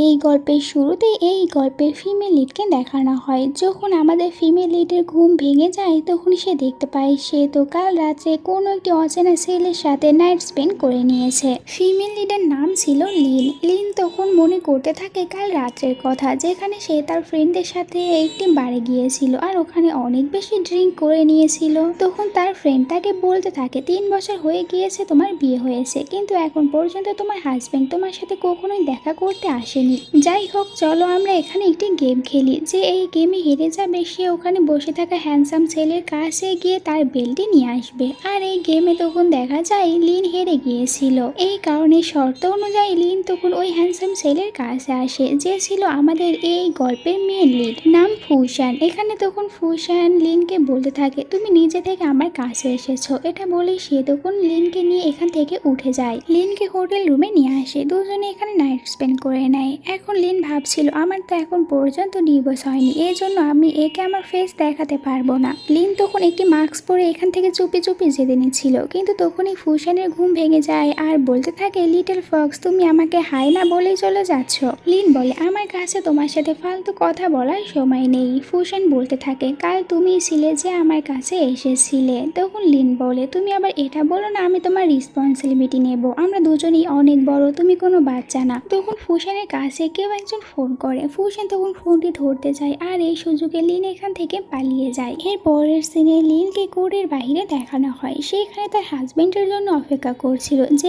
এই গল্পের শুরুতেই এই গল্পের ফিমেল লিডকে দেখানো হয়। যখন আমাদের ফিমেল লিডের ঘুম ভেঙে যায় তখন সে দেখতে পায় সে তো কাল রাত্রে কোনো একটি অচেনা ছেলের সাথে নাইট স্পেন্ড করে নিয়েছে। ফিমেল লিডের নাম ছিল লিন। লিন তখন মনে করতে থাকে কাল রাত্রের কথা, যেখানে সে তার ফ্রেন্ডদের সাথে একটি বারে গিয়েছিল আর ওখানে অনেক বেশি ড্রিঙ্ক করে নিয়েছিল। তখন তার ফ্রেন্ড তাকে বলতে থাকে 3 বছর হয়ে গিয়েছে তোমার বিয়ে হয়েছে, কিন্তু এখন পর্যন্ত তোমার হাজবেন্ড তোমার সাথে কখনোই দেখা করতে আসেনি। যাই হোক, চলো আমরা এখানে একটি গেম খেলি। যে এই গেমে হেরে যাবে সে ওখানে বসে থাকা হ্যান্ডসাম ছেলের কাছে গিয়ে তার বেল্টটি নিয়ে আসবে। আর এই গেমে তখন দেখা যায় লিন হেরে গিয়েছিল। এই কারণে শর্ত অনুযায়ী লিন তখন ওই হ্যান্ডসাম ছেলের কাছে আসে, যে ছিল আমাদের এই গল্পের মেন লিড, নাম ফুশান। এখানে তখন ফুশান লিনকে বলতে থাকে তুমি নিজে থেকে আমার কাছে এসেছো। এটা বলে সে তখন লিনকে নিয়ে এখান থেকে উঠে যায়। লিনকে হোটেল রুমে নিয়ে আসে, দুজনে এখানে নাইট স্পেন্ড করে নেয়। এখন লিন ভাবছিল আমার তো এখন পর্যন্ত ডিভোর্স হয়নি, এই জন্য আমি একে আমার ফেস দেখাতে পারবো না। লিন তখন একটি মাস্ক পরে এখান থেকে চুপি চুপি যেতে নিচ্ছিল, কিন্তু তখনই ফুশানের ঘুম ভেঙে যায় আর বলতে থাকে লিটল ফক্স তুমি আমাকে হাই না বলেই চলে যাচ্ছ। লিন বলে আমার কাছে তোমার সাথে ফালতু কথা বলার সময় নেই। ফুশান বলতে থাকে কাল তুমি ছিলে যে আমার কাছে এসেছিলে। তখন লিন বলে তুমি আবার এটা বলো না আমি তোমার রেসপন্সিবিলিটি নেব, আমরা দুজনেই অনেক বড়, তুমি কোনো বাচ্চা না। তখন ফুশানের কাছে কেউ একজন ফোন করে। ফুশান তখন ফোনটি ধরতে যায় আর এই সুযোগে লিন এখান থেকে পালিয়ে যায়। এর পরের সিনে লিনকে কোর্টের বাইরে দেখানো হয়। সে এখানে তার হাজবেন্ডের জন্য অপেক্ষা করছিল যে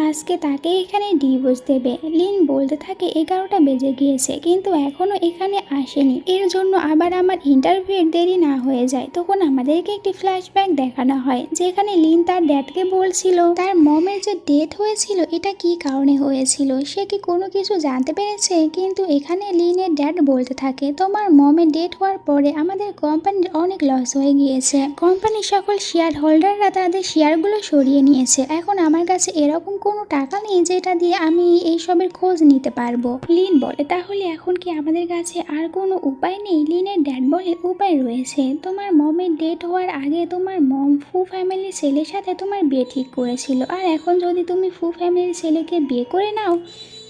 আজকে তাকে এখানে ডিভোর্স দেবে। লিন বলতে থাকে 11টা বেজে গিয়েছে কিন্তু এখনো এখানে আসেনি, এর জন্য আবার আমার ইন্টারভিউর দেরি না হয়ে যায়। তখন আমাদেরকে একটি ফ্ল্যাশব্যাক দেখানো হয় যেখানে লিন তার ড্যাডকে বলছিল তার মমের যে ডেথ হয়েছিল এটা কি কারণে হয়েছিল, সে কি কোনো কিছু জানতে পেরেছে। কিন্তু এখানে লিনের ড্যাড বলতে থাকে তোমার মমের ডেথ হওয়ার পরে আমাদের কোম্পানির অনেক লস হয়ে গিয়েছে, কোম্পানির সকল শেয়ার হোল্ডাররা তাদের শেয়ারগুলো সরিয়ে নিয়েছে। এখন আমার কাছে এরকম কোনো টাকা নেই যেটা দিয়ে আমি এইসবের খোঁজ নিতে পারবো। লিন বলে তাহলে এখন কি আমাদের কাছে আর কোনো উপায় নেই। লিনের ড্যাড বলে উপায় রয়েছে, তোমার মমের ডেথ হওয়ার আগে তোমার মম ফু ফ্যামিলির ছেলের সাথে তোমার বিয়ে ঠিক করেছিল, আর এখন যদি তুমি ফু ফ্যামিলির ছেলেকে বিয়ে করে নাও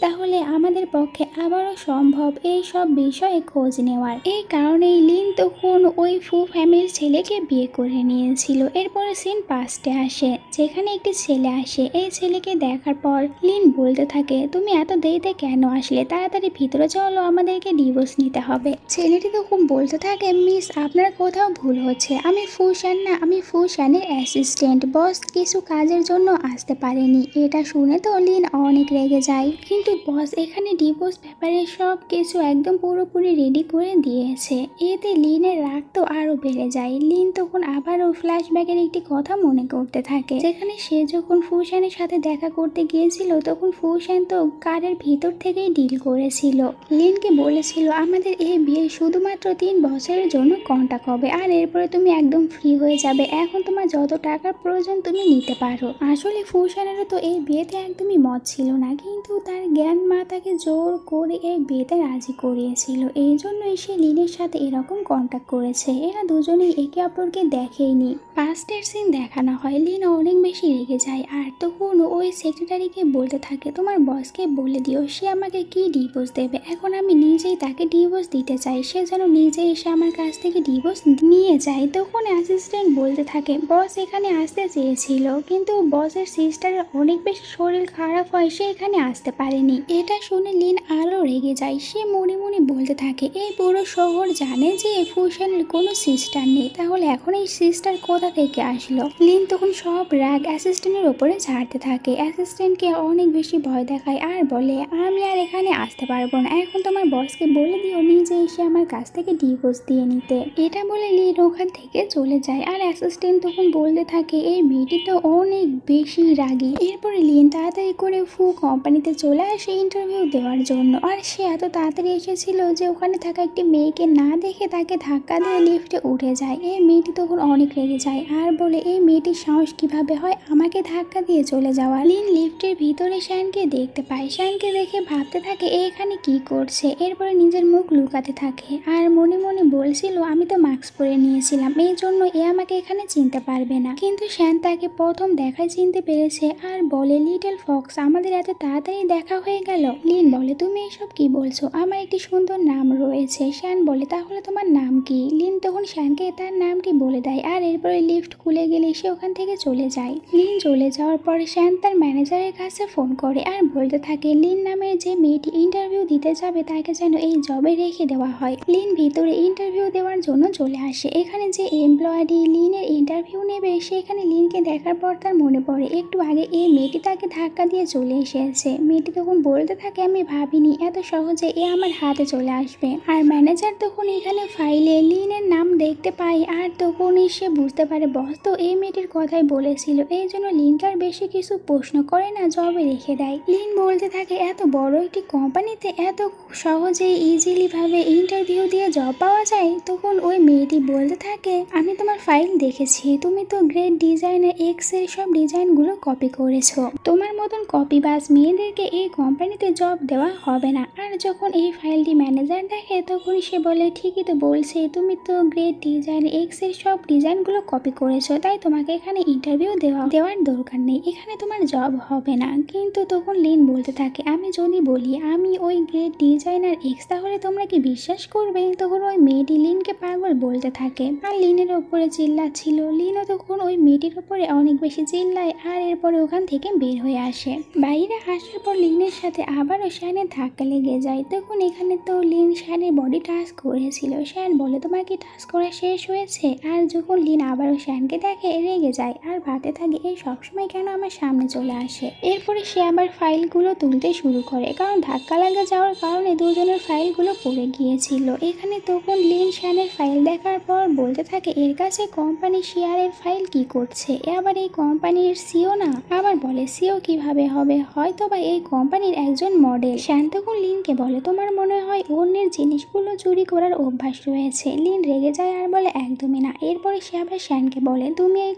তাহলে আমাদের পক্ষে আবারও সম্ভব এই সব বিষয়ে খোঁজ নেওয়ার। এই কারণেই লিন তখন ওই ফু ফ্যামিলির ছেলেকে বিয়ে করে নিয়েছিল। এরপরে সিন পাস্টে আসে যেখানে একটি ছেলে আসে। এই ছেলেকে দেখার পর লিন বলতে থাকে তুমি এত দেরিতে কেন আসলে, তাড়াতাড়ি ভিতরে চলো আমাদেরকে ডিভোর্স নিতে হবে। ছেলেটি তখন বলতে থাকে মিস আপনার কোথাও ভুল হচ্ছে, আমি ফুশান না, আমি ফুশানের অ্যাসিস্ট্যান্ট, বস কিছু কাজের জন্য আসতে পারেনি। এটা শুনে তো লিন অনেক রেগে যায়, কিন্তু বস এখানে ডিভোর্স ব্যাপারে সব কিছু একদম পুরোপুরি রেডি করে দিয়েছে। এতে লিনের রাগ তো আরো বেড়ে যায়। লিন তখন আবারও ফ্ল্যাশব্যাকের একটি কথা মনে করতে থাকে যেখানে সে যখন ফুশানের সাথে দেখা করতে গিয়েছিল তখন ফুশান তো কারের ভিতর থেকেই ডিল করেছিল। লিনকে বলেছিল আমাদের এই বিয়ে শুধুমাত্র 3 বছরের জন্য কন্ট্যাক্ট হবে আর এরপরে তুমি একদম ফ্রি হয়ে যাবে, এখন তোমার যত টাকার প্রয়োজন তুমি নিতে পারো। আসলে ফুশানেরও তো এই বিয়েতে একদমই মত ছিল না, কিন্তু তার জ্ঞান মা তাকে জোর করে এই বিয়েতে রাজি করিয়েছিল, এই জন্যই সে লিনের সাথে এরকম কন্ট্যাক্ট করেছে। এরা দুজনেই একে অপরকে দেখেইনি। পাস্টের সিন দেখানো হয় লিন অনেক বেশি রেগে যায় আর তখন ওই সেক্রেটারিকে বলতে থাকে তোমার বসকে বলে দিও সে আমাকে কি ডিভোর্স দেবে, এখন আমি নিজেই তাকে ডিভোর্স দিতে চাই, সে যেন নিজে এসে আমার কাছ থেকে ডিভোর্স নিয়ে যায়। তখন অ্যাসিস্ট্যান্ট বলতে থাকে বস এখানে আসতে চেয়েছিল কিন্তু বসের সিস্টারের অনেক বেশি শরীর খারাপ হয়, সে এখানে আসতে পারেনি। এটা শুনে লিন আরো রেগে যায়। সে মনে মনে বলতে থাকে এই পুরো শহর জানে যে ফুশানের কোনো সিস্টার নেই, তাহলে এখন এই সিস্টার কোথা থেকে আসলো। লিন তখন সব রাগ অ্যাসিস্ট্যান্টের ওপরে ঝাড়তে থাকে, অ্যাসিস্ট্যান্টকে অনেক বেশি ভয় দেখায় আর বলে আমি আর এখানে আসতে পারবো না, এখন তোমার বসকে বলে দিও নিজে এসে আমার কাছ থেকে ডিভোর্স দিয়ে নিতে। এটা বলে লিন ওখান থেকে চলে যায় আর অ্যাসিস্ট্যান্ট তখন বলতে থাকে এই মেয়েটি তো অনেক বেশি রাগী। এরপরে লিন তাড়াতাড়ি করে ফু কোম্পানিতে চলে আসে ইন্টারভিউ দেওয়ার জন্য, আর সে এত তাড়াতাড়ি এসেছিল যে ওখানে থাকা একটি মেয়েকে না দেখে তাকে ধাক্কা দিয়ে লিফটে উঠে যায়। এই মেয়েটি তখন অনেক রেগে যায় আর বলে এই মেয়েটির সাহস কিভাবে হয় আমাকে ধাক্কা দিয়ে চলে যাওয়া। লিন লিফটের ভিতরে শ্যানকে দেখতে পায়, শ্যানকে দেখে ভাবতে থাকে এখানে কি করছে। এরপরে নিজের মুখ লুকাতে থাকে আর মনে মনে বলছিল আমি তো মাস্ক পরে নিয়েছিলাম, এই জন্য এ আমাকে এখানে চিনতে পারবে না। কিন্তু শ্যান তাকে প্রথম দেখায় চিনতে পেরেছে আর বলে লিটল ফক্স আমাদের এত তাড়াতাড়ি দেখা হয়ে গেল। লিন বলে তুমি এসব এসব কি বলছো? আমার একটি সুন্দর নাম রয়েছে। শ্যান বলে, তাহলে তোমার নাম কি? লিন তখন শ্যানকে তার নামটি বলে দেয় আর এরপরে লিফট খুলে গেলে সে ওখান থেকে চলে যায়। লিন চলে যাওয়ার পরে শ্যান তার ম্যানেজারের কাছে ফোন করে আর বলতে থাকে লিন নামের যে মেয়েটি ইন্টারভিউ দিতে যাবে তাকে যেন এই জবে রেখে দেওয়া হয়। লিন ভিতরে ইন্টারভিউ দেওয়ার জন্য চলে আসে। এখানে যে এমপ্লয়ারি লিনের ইন্টারভিউ নেবে সেখানে লিনকে দেখার পর তার মনে পড়ে একটু আগে এই মেয়েটি তাকে ধাক্কা দিয়ে চলে এসেছে। মেয়েটি তখন বলতে থাকে আমি ভাবিনি এত সহজে এ আমার হাতে চলে আসবে। আর ম্যানেজার তখন এখানে ফাইলে লিনের নাম দেখতে পায় আর তখনই সে বুঝতে পারে বস তো এই মেয়েটির কথাই বলেছিল। এই জন্য লিনকে আর বেশি কিছু প্রশ্ন করে না, জবে রেখে দেয়। লিন বলতে থাকে এত বড় একটি কোম্পানিতে এত সহজে ইজিলি ভাবে ইন্টারভিউ দিয়ে জব পাওয়া যায়। তখন ওই মেয়েটি বলতে থাকে আমি তোমার ফাইল দেখেছি, তুমি তো গ্রেট ডিজাইনার এক্স এর সব ডিজাইনগুলো কপি করেছো। তোমার মতন কপিবাজ মেয়েদেরকে এই কোম্পানিতে জব দেওয়া হবে না। আর যখন এই ফাইলটি ম্যানেজার দেখে তখন সে বলে ঠিকই তো বলছে, তুমি তো গ্রেট ডিজাইন এক্স এর সব ডিজাইনগুলো কপি করেছো, তাই তোমাকে এখানে ইন্টারভিউ দেওয়ার দরকার নেই, এখানে তোমার জব হবে না। কিন্তু তখন লিন বলতে থাকে আমি যদি বলি আমি ওই গ্রেট ডিজাইনার এক্স তাহলে তোমরা কি বিশ্বাস করবে? তখন ওই মেয়েটি লিনকে পাগল বলতে থাকে আর লিনের ওপরে চিল্লাচ্ছিল। লিনও তখন ওই মেয়েটির উপরে অনেক বেশি চিল্লায় আর এরপরে ওখান থেকে বের হয়ে আসে। বাইরে আসার পর লিনের সাথে আবারও শ্যানের ধাক্কা লেগে যায়। তখন এখানে তো লিন শ্যানের বডি টাচ করেছিল। শ্যান বলে তোমার কি টাচ করা শেষ হয়েছে? আর যখন লিন আবারও শ্যানকে দেখে রেগে যায় আর ভাবতে থাকে এই সবসময় কেন আমার সামনে চলে আসে। এরপরে সে আবার ফাইলগুলো তুলতে শুরু করে কারণ ধাক্কা লাগা যাওয়ার কারণে দুজনের ফাইলগুলো পড়ে গিয়েছিল। এখানে তখন লিন শ্যানের ফাইল দেখার পর বলতে থাকে এর কাছে কোম্পানি শেয়ারের ফাইল কি করছে? আবার এই কোম্পানির সিও না? আবার বলে সিও কিভাবে হবে, হয়তো বা এই কোম্পানির একজন মডেল। শ্যান তখন লিনকে বলে তোমার মনে হয় অন্যের জিনিসগুলো চুরি করার অভ্যাস রয়েছে। লিন রেগে যায় আর বলে একদমই না। এরপরে সে আবার শ্যানকে বলে তুমি এই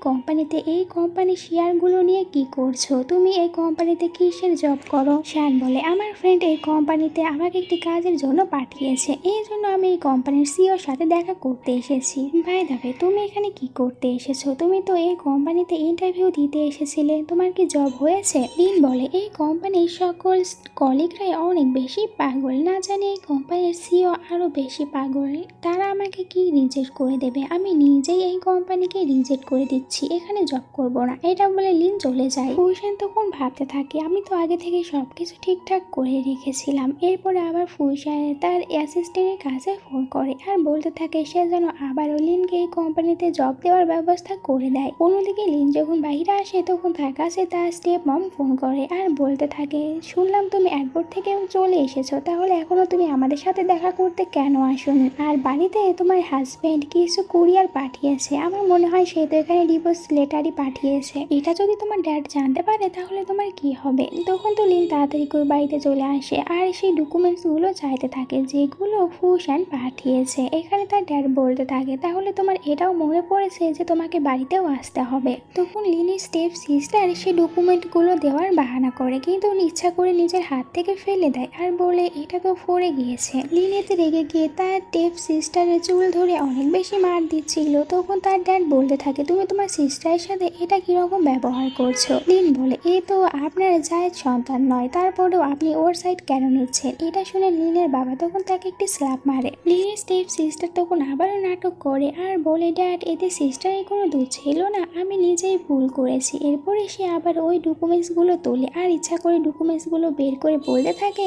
কোম্পানির শেয়ারগুলো নিয়ে কি করছো? তুমি এই কোম্পানিতে কিসের জব করো? শ্যান বলে আমার ফ্রেন্ড এই কোম্পানিতে আমাকে একটি কাজের জন্য পাঠিয়েছে, এই জন্য আমি এই কোম্পানির সিওর সাথে দেখা করতে এসেছি। ভাই দাবে তুমি এখানে কি করতে এসেছো? তুমি তো এই কোম্পানিতে ইন্টারভিউ দিতে এসেছিলে, তোমার কি জব হয়েছে? লিন বলে এই কোম্পানির সকল কলিগরাই অনেক বেশি পাগল, না জানি এই কোম্পানির সিও আরো বেশি পাগল। তারা আমাকে কি রিজেক্ট করে দেবে, আমি নিজেই এই কোম্পানিকে রিজেক্ট করে দিচ্ছি, এখানে জব করবো না। এটা বলে লিন চলে যায়। ফুলশান তখন ভাবতে থাকে আমি তো আগে থেকে সবকিছু ঠিকঠাক করে রেখেছিলাম। এরপরে আবার ফুলশান তার অ্যাসিস্ট্যান্টের কাছে ফোন করে আর বলতে থাকে সে যেন আবারও লিনকে এই কোম্পানিতে জব দেওয়ার ব্যবস্থা করে দেয়। অন্যদিকে লিন যখন বাইরে আসে তখন তার কাছে তার স্টেপ মম ফোন করে আর বলতে থাকে শুনলাম তুমি এয়ারপোর্ট থেকে চলে এসেছো, তাহলে এখনো তুমি আমাদের সাথে দেখা করতে কেন আসোনি? আর বাড়িতে তোমার হাজবেন্ড কিছু কুরিয়ার পাঠিয়েছে, আমার মনে হয় সে তো এখানে ডিভোর্স লেটারই পাঠিয়েছে। এটা যদি তোমার ড্যাড জানতে পারে তাহলে তোমার কি হবে? তখন তো লিন তাড়াতাড়ি করে বাড়িতে চলে আসে আর সেই ডকুমেন্টসগুলো চাইতে থাকে যেগুলো ফুলশান পাঠিয়েছে। এখানে তার ড্যাড বলতে থাকে তাহলে তোমার এটাও মনে পড়েছে যে তোমাকে বাড়িতেও আসতে হবে। তখন লিনের স্টেপ সিস্টার সে ডকুমেন্টগুলো দেওয়ার বাহানা করে কিন্তু ইচ্ছা করে নিজের হাত থেকে ফেলে দেয় আর বলে এটা তো পড়ে গিয়েছে। লিন এতে রেগে গিয়ে তার স্টেপ সিস্টারের চুল ধরে অনেক বেশি মার দিচ্ছিল। তখন তার ড্যাড বলতে থাকে তুমি তোমার সিস্টারের সাথে এটা কিরকম ব্যবহার করছো? লিন বলে এ তো আপনার জায়ের সন্তান নয়, তারপরেও আপনি ওর সাইড কেন নিচ্ছেন? এটা শুনে লিনের বাবা তখন তাকে একটি স্ল্যাপ মারে। লিনের স্টেপ সিস্টার তখন আবারও নাটক করে আর বলে ড্যাড এতে সিস্টারের কোনো দোষ ছিল না, আমি নিজেই ভুল করেছি। এরপরে সে আবার ওই ডকুমেন্টসগুলো তোলে আর ইচ্ছা করে ডকুমেন্টসগুলো বের করে বলতে থাকে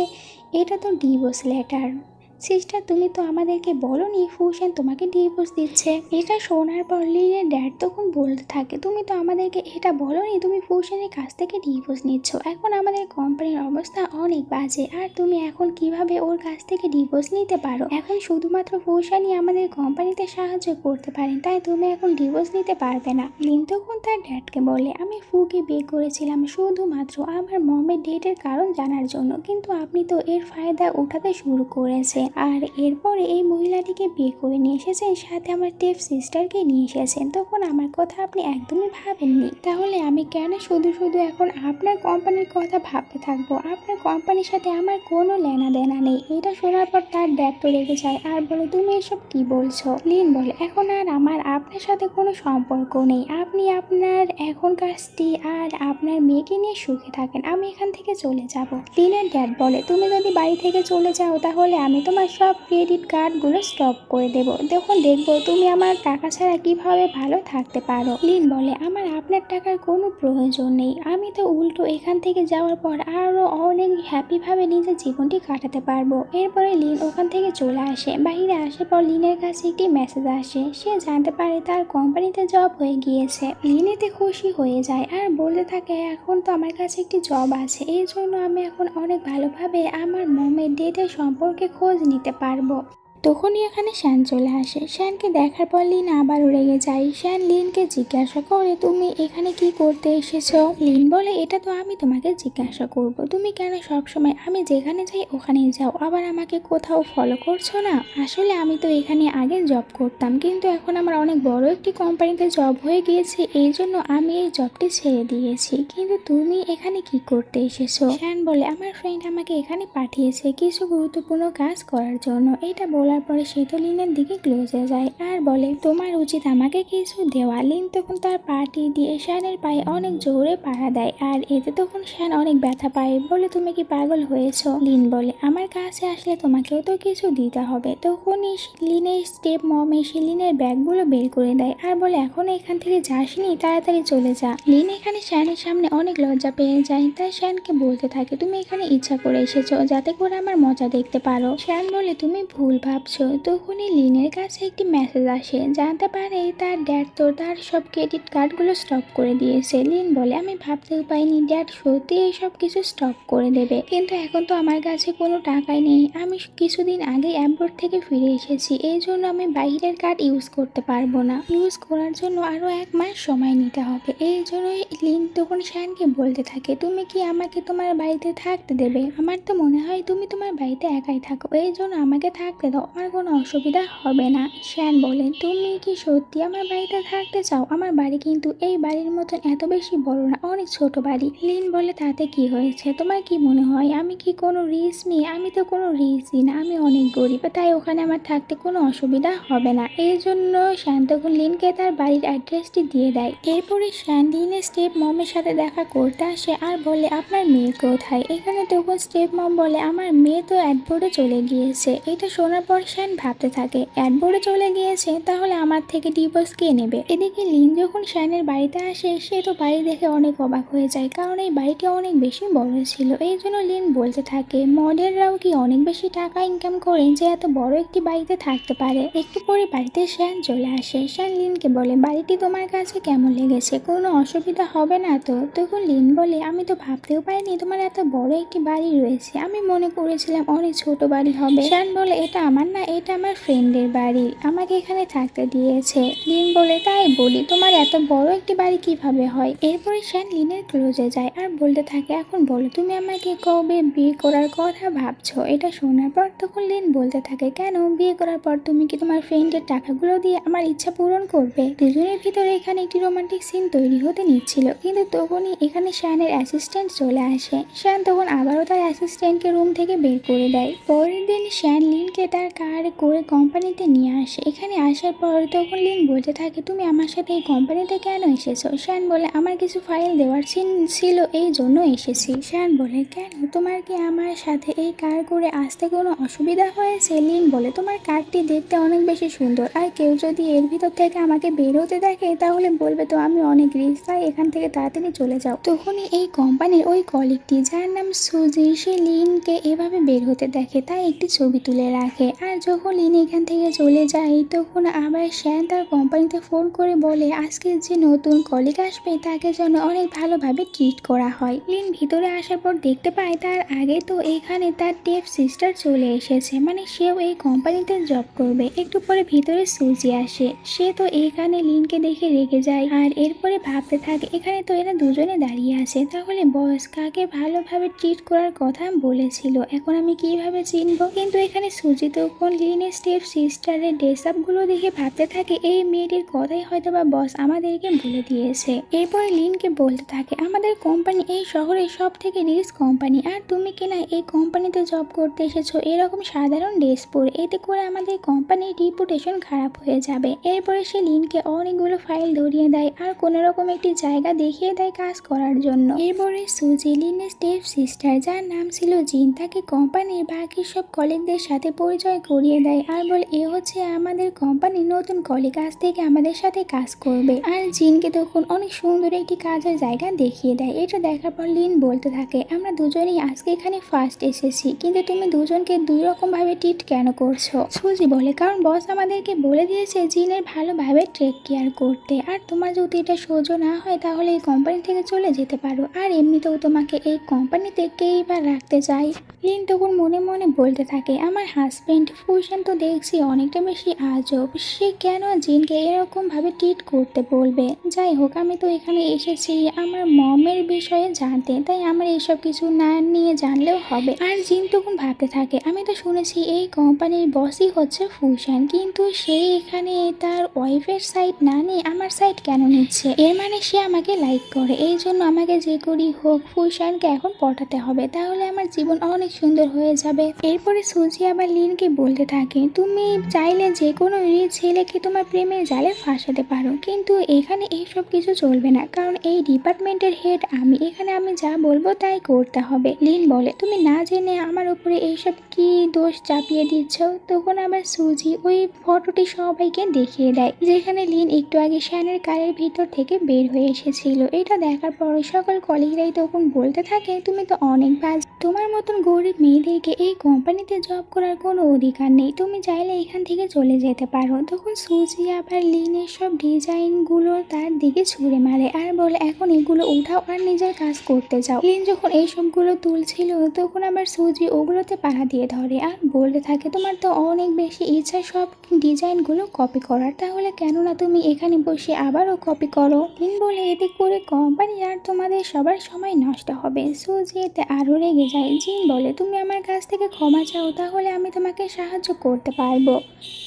এটা তো ডিভোর্স লেটার। সিস্টার তুমি তো আমাদেরকে বলোনি ফুলশান তোমাকে ডিভোর্স দিচ্ছে। এটা শোনার পর লিনের ড্যাড তখন বলতে থাকে তুমি তো আমাদেরকে এটা বলোনি তুমি ফুলশানের কাছ থেকে ডিভোর্স নিচ্ছ, এখন আমাদের কোম্পানির অবস্থা অনেক বাজে আর তুমি এখন কিভাবে ওর কাছ থেকে ডিভোর্স নিতে পারো? এখন শুধুমাত্র ফুলশানই আমাদের কোম্পানিতে সাহায্য করতে পারেন, তাই তুমি এখন ডিভোর্স নিতে পারবে না। লিন তখন তার ড্যাডকে বলে আমি ফুকে বিয়ে করেছিলাম শুধুমাত্র আমার মমের ডেটের কারণ জানার জন্য, কিন্তু আপনি তো এর ফায়দা উঠাতে শুরু করেছেন। আর এরপরে এই মহিলাটিকে বিয়ে করে নিয়ে এসেছেন, সাথে আমার টেপ সিস্টারকে নিয়ে এসেছেন। তখন আমার কথা আপনি একদমই ভাবেননি, তাহলে আমি কেন শুধু শুধু এখন আপনার কোম্পানির কথা ভাবতে থাকবো? আপনার কোম্পানির সাথে আমার কোনো লেনা দেনা নেই। এটা শোনার পর তার ড্যাড তো রেগে যায় আর বলে, তুমি এসব কি বলছো? লিন বলে, এখন আর আমার আপনার সাথে কোনো সম্পর্ক নেই। আপনি আপনার এখনকার স্ত্রী আর আপনার মেয়েকে নিয়ে সুখে থাকেন, আমি এখান থেকে চলে যাব। লিনের ড্যাড বলে, তুমি যদি বাড়ি থেকে চলে যাও তাহলে আমি তোমার সব ক্রেডিট কার্ডগুলো স্টপ করে দেবো, তখন দেখবো তুমি আমার টাকা ছাড়া কিভাবে ভালো থাকতে পারো। লিন বলে, আমার আপনার টাকার কোনো প্রয়োজন নেই, আমি তো উল্টো এখান থেকে যাওয়ার পর আরো অনেক হ্যাপিভাবে নিজের জীবনটি কাটাতে পারবো। এরপরে লিন ওখান থেকে চলে আসে। বাইরে আসার পর লিনের কাছে একটি মেসেজ আসে। সে জানতে পারে তার কোম্পানিতে জব হয়ে গিয়েছে। লিন এতে খুশি হয়ে যায় আর বলতে থাকে, এখন তো আমার কাছে একটি জব আছে, এই জন্য আমি এখন অনেক ভালোভাবে আমার মমের ডেটের সম্পর্কে খোঁজ নিতে পারবো। তখনই এখানে শ্যান চলে আসে। শ্যানকে দেখার পর লিন আবারও রেগে যায়। শ্যান লিনকে জিজ্ঞাসা করে, তুমি এখানে কি করতে এসেছো? লিন বলে, এটা তো আমি তোমাকে জিজ্ঞাসা করব, তুমি কেন সবসময় আমি যেখানে যাই ওখানেই যাও, আবার আমাকে কোথাও ফলো করছো না? আসলে আমি তো এখানে আগে জব করতাম, কিন্তু এখন আমার অনেক বড় একটি কোম্পানিতে জব হয়ে গিয়েছে, এই জন্য আমি এই জবটি ছেড়ে দিয়েছি, কিন্তু তুমি এখানে কি করতে এসেছো? শ্যান বলে, আমার ফ্রেন্ড আমাকে এখানে পাঠিয়েছে কিছু গুরুত্বপূর্ণ কাজ করার জন্য। এটা বলার পরে সে তো লিনের দিকে ক্লোজে যায় আর বলে, তোমার উচিত আমাকে কিছু দেওয়া। লিন তখন তার পাটি দিয়ে শ্যানের পায়ে অনেক জোরে পাড়া দেয় আর এতে তখন শ্যান অনেক ব্যথা পায়। বলে, তুমি কি পাগল হয়েছো? লিন বলে, আমার কাছে আসলে তোমাকেও তো কিছু দিতে হবে। তখনই লিনের স্টেপ মম এসে লিনের ব্যাগগুলো বের করে দেয় আর বলে, এখন এখান থেকে যাসনি, তাড়াতাড়ি চলে যা। লিন এখানে শ্যানের সামনে অনেক লজ্জা পেয়ে যায়, তাই শ্যানকে বলতে থাকে, তুমি এখানে ইচ্ছা করে এসেছো যাতে করে আমার মজা দেখতে পারো। শ্যান বলে, তুমি ভুল ভাবছো। তখনই লিনের কাছে একটি মেসেজ আসে, জানতে পারে তার ড্যাড তো তার সব ক্রেডিট কার্ডগুলো স্টপ করে দিয়েছে। লিন বলে, আমি ভাবতেও পাইনি ড্যাড সত্যি এইসব কিছু স্টপ করে দেবে, কিন্তু এখন তো আমার কাছে কোনো টাকাই নেই। আমি কিছুদিন আগে অ্যাব্রোড থেকে ফিরে এসেছি, এই জন্য আমি বাইরের কার্ড ইউজ করতে পারবো না। ইউজ করার জন্য আরো 1 মাস সময় নিতে হবে। এই জন্যই লিন তখন শ্যানকে বলতে থাকে, তুমি কি আমাকে তোমার বাড়িতে থাকতে দেবে? আমার তো মনে হয় তুমি তোমার বাড়িতে একাই থাকো, এই জন্য আমাকে থাকতে দাও, আমার কোনো অসুবিধা হবে না। শ্যান বলে, তুমি কি সত্যি আমার বাড়িতে থাকতে চাও? আমার বাড়ি কিন্তু এই বাড়ির মতন এত বেশি বড় না, অনেক ছোট বাড়ি। লিন বলে, তাতে কি হয়েছে? তোমার কি মনে হয় আমি কি কোনো রিস্ক নিই? আমি তো কোনো রিস্কই না, আমি অনেক গরিব, তাই ওখানে আমার থাকতে কোনো অসুবিধা হবে না। এই জন্য শ্যান তখন লিনকে তার বাড়ির অ্যাড্রেসটি দিয়ে দেয়। এরপরে শ্যান লিনের স্টেপ মমের সাথে দেখা করতে আসে আর বলে, আপনার মেয়ে কোথায়? এখানে তখন স্টেপ মম বলে, আমার মেয়ে তো অ্যাডবোর্ডে চলে গিয়েছে। এটা শোনার পর শ্যান ভাবতে থাকে, অ্যাডবোর্ডে চলে গিয়েছে, তাহলে আমার থেকে ডিভোর্স কে নেবে? এদিকে লিন যখন শ্যানের বাড়িতে আসে, সে তো বাড়ি দেখে অনেক অবাক হয়ে যায়, কারণ এই বাড়িটি অনেক বেশি বড় ছিল। এই জন্য লিন বলতে থাকে, মডেলরাও কি অনেক বেশি টাকা ইনকাম করে যে এত বড় একটি বাড়িতে থাকতে পারে? একটু পরে বাড়িতে শ্যান চলে আসে। শ্যান লিনকে বলে, বাড়িটি তোমার কাছে কেমন লেগেছে? কোনো অসুবিধা হবে না তো? তখন লিন বলে, আমি তো ভাবতেও পারিনি তোমার এত বড় একটি বাড়ি রয়েছে, আমি মনে করেছিলাম অনেক ছোট বাড়ি হবে। শ্যান বলে, এটা আমার না, এটা আমার ফ্রেন্ডের বাড়ি, আমাকে এখানে থাকতে দিয়েছে। লিন বলে, তাই বলি, তোমার এত বড় একটি বাড়ি কিভাবে হয়? এরপরে শ্যান লিনের ক্লোজে যায় আর বলতে থাকে, এখন বলো তুমি আমাকে কবে বিয়ে করার কথা ভাবছো? এটা শোনার পর তখন লিন বলতে থাকে, কেন বিয়ে করার পর তুমি কি তোমার ফ্রেন্ডের টাকাগুলো দিয়ে আমার ইচ্ছা পূরণ করবে? দুজনের ভিতরে এখানে একটি রোমান্টিক সিন তৈরি হতে নিচ্ছিল, কিন্তু তখনই এখানে শ্যানের অ্যাসিস্ট্যান্ট চলে আসে। শ্যান তখন আবারও তার অ্যাসিস্ট্যান্টকে রুম থেকে বের করে দেয়। পরের দিন শ্যান লিনকে তার কারে করে কোম্পানিতে নিয়ে আসে। এখানে আসার পর তখন লিন বলতে থাকে, তুমি আমার সাথে এই কোম্পানিতে কেন এসেছো? শ্যান বলে, আমার কিছু ফাইল দেওয়ার ছিল, এই জন্য এসেছি। শ্যান বলে, কেন তোমার কি আমার সাথে এই কার করে আসতে কোনো অসুবিধা হয়েছে? লিন বলে, তোমার কারটি দেখতে অনেক বেশি সুন্দর, আর কেউ যদি এর ভিতর থেকে আমাকে বের হতে দেখে তাহলে বলবে তো আমি অনেক রিচ, তাই এখান থেকে তাড়াতাড়ি চলে যাও। তখনই এই কোম্পানির ওই কলিগটি, যার নাম সুজি, সে লিনকে এভাবে বের হতে দেখে, তাই একটি ছবি তুলে রাখে আর আর যখন লিন এখান থেকে চলে যায় তখন আবার শ্যান তার কোম্পানিতে ফোন করে বলে আজকে যে নতুন কলিগ আসবে তাকে যেন অনেক ভালোভাবে ট্রিট করা হয়। লিন ভিতরে আসার পর দেখতে পায় তার আগে তো এখানে তার টেপ সিস্টার চলে এসেছে, মানে সেও এই কোম্পানিতে জব করবে। একটু পরে ভিতরে সুজি আসে, সে তো এখানে লিনকে দেখে রেগে যায় আর এরপরে ভাবতে থাকে এখানে তো এরা দুজনে দাঁড়িয়ে আছে, তাহলে বস কাকে ভালোভাবে ট্রিট করার কথা বলেছিল, এখন আমি কিভাবে চিনবো। কিন্তু এখানে সুজি তখন লিনের স্টেপ সিস্টারের ড্রেস আপ গুলো দেখে ভাবতে থাকে এই মেয়েটির কথাই হয়তো বা বস আমাদেরকে বলে দিয়েছে। এরপরে লিনকে বলতে থাকে আমাদের কোম্পানি এই শহরের সব থেকে রিচ কোম্পানি, আর তুমি কিনা এই কোম্পানিতে জব করতে এসেছো এরকম সাধারণ ড্রেস পরে, এতে করে আমাদের কোম্পানির রিপুটেশন খারাপ হয়ে যাবে। এরপরে সে লিনকে অনেকগুলো ফাইল ধরিয়ে দেয় আর কোনো রকম একটি জায়গা দেখিয়ে দেয় কাজ করার জন্য। এরপরে সুজি লিনের স্টেপ সিস্টার যার নাম ছিল জিন তাকে কোম্পানির বাকি সব কলিগদের সাথে পরিচয় করিয়ে দেয় আর বলে এ হচ্ছে আমাদের কোম্পানির নতুন কলিগ, আজ থেকে আমাদের সাথে কাজ করবে। আর জিনকে তখন অনেক সুন্দর একটি কাজের জায়গা দেখিয়ে দেয়। এটা দেখার পর লিন বলতে থাকে আমরা দুজনেই আজকে এখানে ফার্স্ট এসেছি, কিন্তু তুমি দুজনকে দুই রকম ভাবে ট্রিট কেন করছো। সুজি বলে কারণ বস আমাদেরকে বলে দিয়েছে জিনের ভালোভাবে টেক কেয়ার করতে, আর তোমার যদি এটা সহ্য না হয় তাহলে এই কোম্পানি থেকে চলে যেতে পারো, আর এমনিতেও তোমাকে এই কোম্পানিতে কেই বা রাখতে চাই। লিন তখন মনে মনে বলতে থাকে আমার হাজবেন্ড ফুশান তো দেখছি অনেকটা বেশি আজব, সে কেন জিনকে এরকম ভাবে ট্রিট করতে বলবে। যাই হোক আমি তো এখানে এসেছি আমার মমের বিষয়ে জানতে, তাই আমার এইসব কিছু না নিয়ে জানলেও হবে। আর জিন তখন ভাবতে থাকে আমি তো শুনেছি এই কোম্পানির বসই হচ্ছে ফুশান, কিন্তু সে এখানে তার ওয়াইফের সাইড না নিয়ে আমার সাইড কেন নিচ্ছে, এর মানে সে আমাকে লাইক করে, এই জন্য আমাকে যে করি হোক ফুশানকে এখন পটাতে হবে, তাহলে আমার জীবন অনেক সুন্দর হয়ে যাবে। এরপরে সুজি আবার লিনকে বলতে থাকে তুমি চাইলে যে কোনো ছেলেকে তোমার প্রেমের জালে ফাঁসাতে পারো, কিন্তু এখানে এইসব কিছু চলবে না, কারণ এই ডিপার্টমেন্টের হেড আমি, এখানে আমি যা বলবো তাই করতে হবে। লিন বলে তুমি না জেনে আমার উপরে এইসব কি দোষ চাপিয়ে দিচ্ছ। তখন আবার সুজি ওই ফটোটি সবাইকে দেখিয়ে দেয় যেখানে লিন একটু আগে শ্যানের কারের ভিতর থেকে বের হয়ে এসেছিল। এটা দেখার পর সকল কলিগরাই তখন বলতে থাকে তুমি তো অনেক বাজ, তোমার মতন গরিব মেয়েদেরকে এই কোম্পানিতে জব করার কোনো অধিকার নেই, তুমি চাইলে এখান থেকে চলে যেতে পারো। তখন সুজি আবার লিনের সব ডিজাইন গুলো তার দিকে ছুঁড়ে মারে আর বলে এখন এগুলো উঠাও আর নিজের কাজ করতে যাও। লিন যখন এই সবগুলো তুলছিল তখন আবার সুজি ওগুলোতে পাড়া দিয়ে ধরে আর বলতে থাকে তোমার তো অনেক বেশি ইচ্ছা সব ডিজাইন গুলো কপি করার, তাহলে কেন না তুমি এখানে বসে আবারও কপি করো। লিন বলে এতে করে কোম্পানি আর তোমাদের সবার সময় নষ্ট হবে। সুজি এতে আরো রেগে যায়। জিন বলে তুমি আমার কাছ থেকে ক্ষমা চাও, তাহলে আমি তোমাকে সাহায্য করতে পারবো।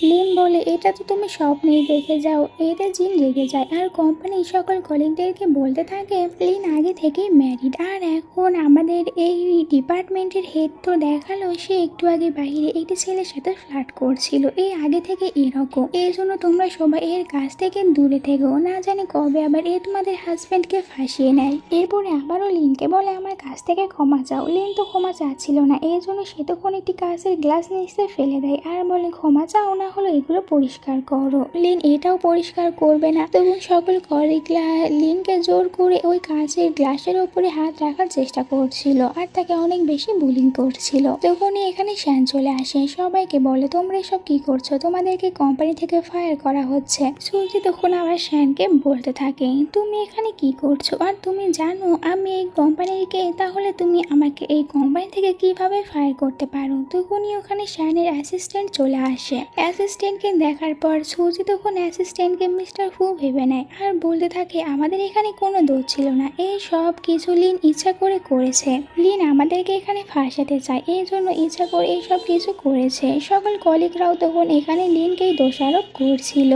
লিন বলে এটা তো তুমি স্বপ্নেই দেখে যাও। এতে জিন রেগে যায় আর কোম্পানির সকল কলিগদেরকে বলতে থাকে লিন আগে থেকেই ম্যারিড, আর এখন আমাদের এই ডিপার্টমেন্টের হেড তো দেখালো সে একটু আগে বাইরে একটি ছেলের সাথে ফ্লার্ট করছিল, এই আগে থেকে এরকম, এই জন্য তোমরা সবাই এর কাছ থেকে দূরে থেকো, না জানি কবে আবার এ তোমাদের হাজবেন্ডকে ফাঁসিয়ে নেয়। এরপরে আবারও লিনকে বলে আমার কাছ থেকে ক্ষমা চাও। লিন তো ক্ষমা চাচ্ছিল না, এই জন্য সে তখন একটি কাঁচের গ্লাস নিচে ফেলে দেয় আর বলে ক্ষমা চাও না হলো এগুলো পরিষ্কার করো। লিন এটাও পরিষ্কার করবে না, তখন সকল কলিগরা লিনকে জোর করে ওই কাঁচের গ্লাসের উপরে হাত রাখার চেষ্টা করছিল আর তাকে অনেক বেশি বুলিং করছিল। তখনই এখানে শ্যান চলে আসে, সবাইকে বলে তোমরা এসব কি করছো, তোমাদেরকে কোম্পানি থেকে ফায়ার করা হচ্ছে। সুজি তখন আবার শ্যানকে বলতে থাকে তুমি এখানে কি করছো, আর তুমি জানো আমি এই কোম্পানির কে, তাহলে তুমি আমাকে এই কোম্পানি থেকে কিভাবে ফায়ার করতে পারো। তখনই ওখানে শ্যানের অ্যাসিস্ট্যান্ট চলে আসে। অ্যাসিস্ট্যান্টকে দেখার পর সুজি তখন অ্যাসিস্ট্যান্টকে মিস্টার ফু ভেবে নেয় আর বলতে থাকে আমাদের এখানে কোনো দোষ ছিল না, এই সব কিছু লিন ইচ্ছা করে করেছে, লিন আমাদেরকে এখানে ফাঁসাতে চায়, এই জন্য ইচ্ছা করে এইসব কিছু করেছে। সকল কলিগরাও তখন এখানে লিনকেই দোষারোপ করছিল।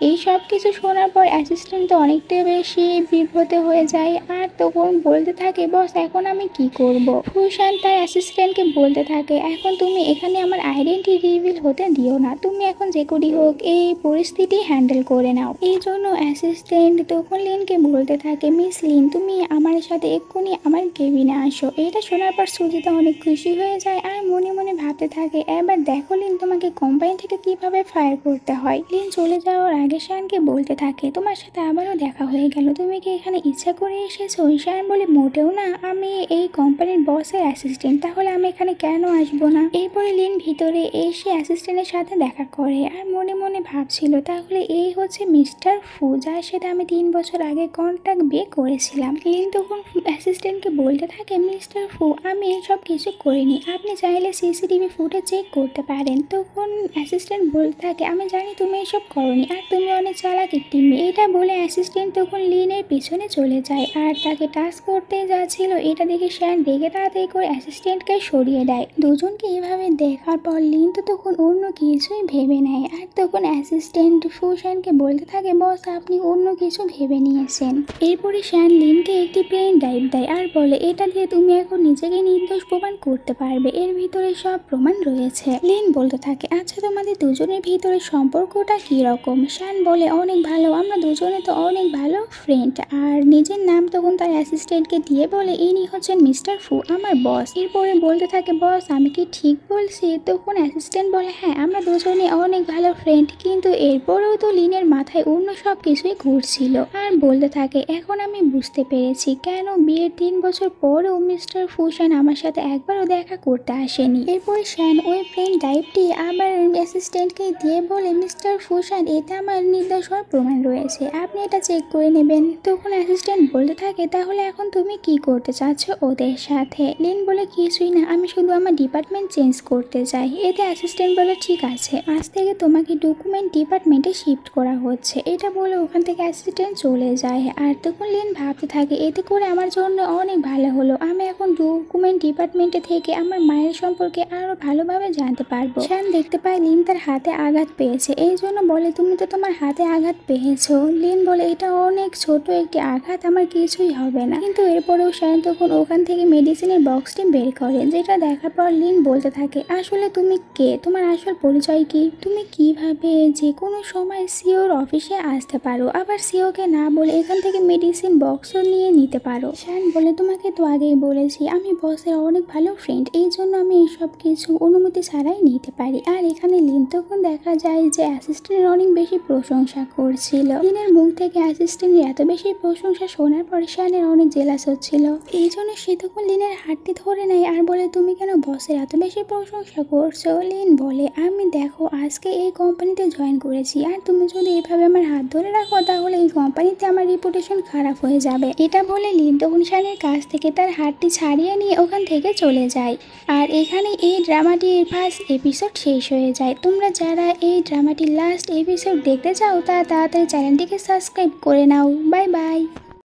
এই সব কিছু শোনার পর অ্যাসিস্ট্যান্ট তো অনেকটা বেশি বিব্রত হয়ে যায় আর তখন বলতে থাকে বস এখন আমি কি করব। ফুশান তার অ্যাসিস্ট্যান্টকে বলতে থাকে এখন তুমি এখানে আমার আইডেন্টি রিভিল হতে দিও না, তুমি এখন যে করি হোক এই পরিস্থিতি হ্যান্ডেল করে নাও। এই জন্য অ্যাসিস্ট্যান্ট তখন লিনকে বলতে থাকে মিস লিন তুমি আমার সাথে এক্ষুনি আমার কেবিনে আসো। এটা শোনার পর সুজিতা অনেক খুশি হয়ে যায় আর মনে মনে ভাবতে থাকে এবার দেখো লিন তোমাকে কোম্পানি থেকে কিভাবে ফায়ার করতে হয়। লিন চলে যাওয়ার আগে শ্যানকে বলতে থাকে তোমার সাথে আবারও দেখা হয়ে গেল, তুমি কি এখানে ইচ্ছা করে এসেছো। শ্যান বলে মোটেও না, আমি এই কোম্পানির বসের অ্যাসিস্ট্যান্ট, তাহলে আমি এখানে কেন আসবো না। এরপরে লিন ভিতরে করে এসে অ্যাসিস্ট্যান্টের সাথে দেখা করে আর মনে মনে ভাবছিল তাহলে এই হচ্ছে মিস্টার ফু, যার সাথে আমি 3 বছর আগে কন্ট্যাক্ট বিয়ে করেছিলাম। লিন তখন অ্যাসিস্ট্যান্টকে বলতে থাকে, মিস্টার ফু আমি এসব কিছু করিনি, আপনি চাইলে সিসিটিভি ফুটেজ চেক করতে পারেন। তখন অ্যাসিস্ট্যান্ট বলতে থাকে, আমি জানি তুমি এসব করনি আর তুমি অনেক চালাক একটি মেয়ে। এটা বলে অ্যাসিস্ট্যান্ট তখন লিনের পিছনে চলে যায় আর তাকে টাচ করতে যাচ্ছিল। এটা দেখে শ্যান রেগে তাড়াতাড়ি করে অ্যাসিস্ট্যান্টকে সরিয়ে দেয়। দুজনকে এভাবে দেখার পর লিন তো তখন অন্য কিছুই ভেবে নেয় আর তখন অ্যাসিস্ট্যান্ট শ্যানকে বলতে থাকে, বস আপনি অন্য কিছু ভেবে নিয়েছেন। এরপরে শ্যান লিনকে একটি পেন ড্রাইভ দেয় আর বলে, এটা দিয়ে তুমি এখন নিজেকে নির্দোষ প্রমাণ করতে পারবে, এর ভিতরে সব প্রমাণ রয়েছে। লিন বলতে থাকে, আচ্ছা তোমাদের দুজনের ভিতরে সম্পর্কটা কি রকম? শ্যান বলে, অনেক ভালো, আমরা দুজনে তো অনেক ভালো ফ্রেন্ড। আর নিজের নাম তখন তার অ্যাসিস্ট্যান্টকে দিয়ে বলে, ইনি হচ্ছেন মিস্টার ফু, আমার বস। এরপরে বলতে থাকে, বস আমি কি ঠিক বলছি? তখন অ্যাসিস্ট্যান্ট বলে, হ্যাঁ আমরা দুজনে অনেক ভালো ফ্রেন্ড। কিন্তু এরপরেও তো লিনের মাথায় অন্য সব কিছুই ঘুরছিল আর বলতে থাকে, এখন আমি বুঝতে পেরেছি কেন বিয়ের 3 বছর পরেও মিস্টার ফুশান আমার সাথে একবারও দেখা করতে আসেনি। এরপরে শ্যান ওই পেন ড্রাইভটি আবার অ্যাসিস্ট্যান্টকে দিয়ে বলে, মিস্টার ফুশান এতে আমার নির্দোষ হওয়ার প্রমাণ রয়েছে, আপনি এটা চেক করে নেবেন। তখন অ্যাসিস্ট্যান্ট বলতে থাকে, তাহলে এখন তুমি কি করতে চাচ্ছ ওদের সাথে? লিন বলে, কিছুই না, আমি শুধু আমার ডিপার্টমেন্ট চেঞ্জ করতে চাই। এতে অ্যাসিস্ট্যান্ট বলে, ঠিক আছে, আজ থেকে তোমাকে ডকুমেন্ট ডিপার্টমেন্টে শিফট করা হচ্ছে। এটা বলে ওখান থেকে অ্যাসিস্ট্যান্ট চলে যায় আর তখন লিন ভাবতে থাকে, এতে করে আমার জন্য অনেক ভালো হলো, আমি এখন ডকুমেন্ট ডিপার্টমেন্টে থেকে আমার মায়ের সম্পর্কে আরো ভালোভাবে জানতে পারবো। শ্যান দেখতে পায় লিন তার হাতে আঘাত পেয়েছে, এই জন্য বলে, তুমি তো তোমার হাতে আঘাত পেয়েছো। লিন বলে, এটা অনেক ছোট একটি আঘাত, আমার কিছুই হবে না। কিন্তু এরপরেও শ্যান তখন ওখান থেকে মেডিসিনের বক্সটি বের করে, যেটা দেখার পর লিন বলতে থাকে, আসলে তুমি কে, তোমার আসল পরিচয় কি? তুমি কিভাবে যে কোনো সময় সিওর অফিসে আসতে পারো, আবার সিওকে না বলে এখান থেকে মেডিসিন বক্সও নিয়ে নিতে পারো? শ্যান বলে, তোমাকে তো আগেই বলেছি আমি বসের অনেক ভালো ফ্রেন্ড, এই জন্য আমি এইসব কিছু অনুমতি ছাড়াই নিতে পারি। আর এখানে লিন তখন দেখা যায় যে অ্যাসিস্ট্যান্টের অনেক বেশি প্রশংসা করছিল। লিনের মুখ থেকে অ্যাসিস্ট্যান্টের এত বেশি প্রশংসা শোনার পরে শ্যানের অনেক জেলাস হচ্ছিল, এই জন্য সে তখন লিনের হাতটি ধরে নেয় আর বলে, তুমি কেন বসের এত বেশি প্রশংসা করছো? লিন বলে, আমি দেখো আজকে এই কোম্পানিতে জয়েন করেছি আর তুমি যদি এভাবে আমার হাত ধরে রাখো তাহলে এই কোম্পানিতে আমার রেপুটেশন খারাপ হয়ে যাবে। এটা বলে লিন তখন শ্যানের কাছ থেকে তার হাতটি ছাড়িয়ে নিয়ে ওখান থেকে চলে যায়। আর এখানে এই ড্রামাটির ফার্স্ট এপিসোড শেষ হয়ে যায়। তোমরা যারা এই ড্রামাটির লাস্ট এপিসোড দেখতে চাও তারা তাড়াতাড়ি চ্যানেলটিকে সাবস্ক্রাইব করে নাও। Bye bye.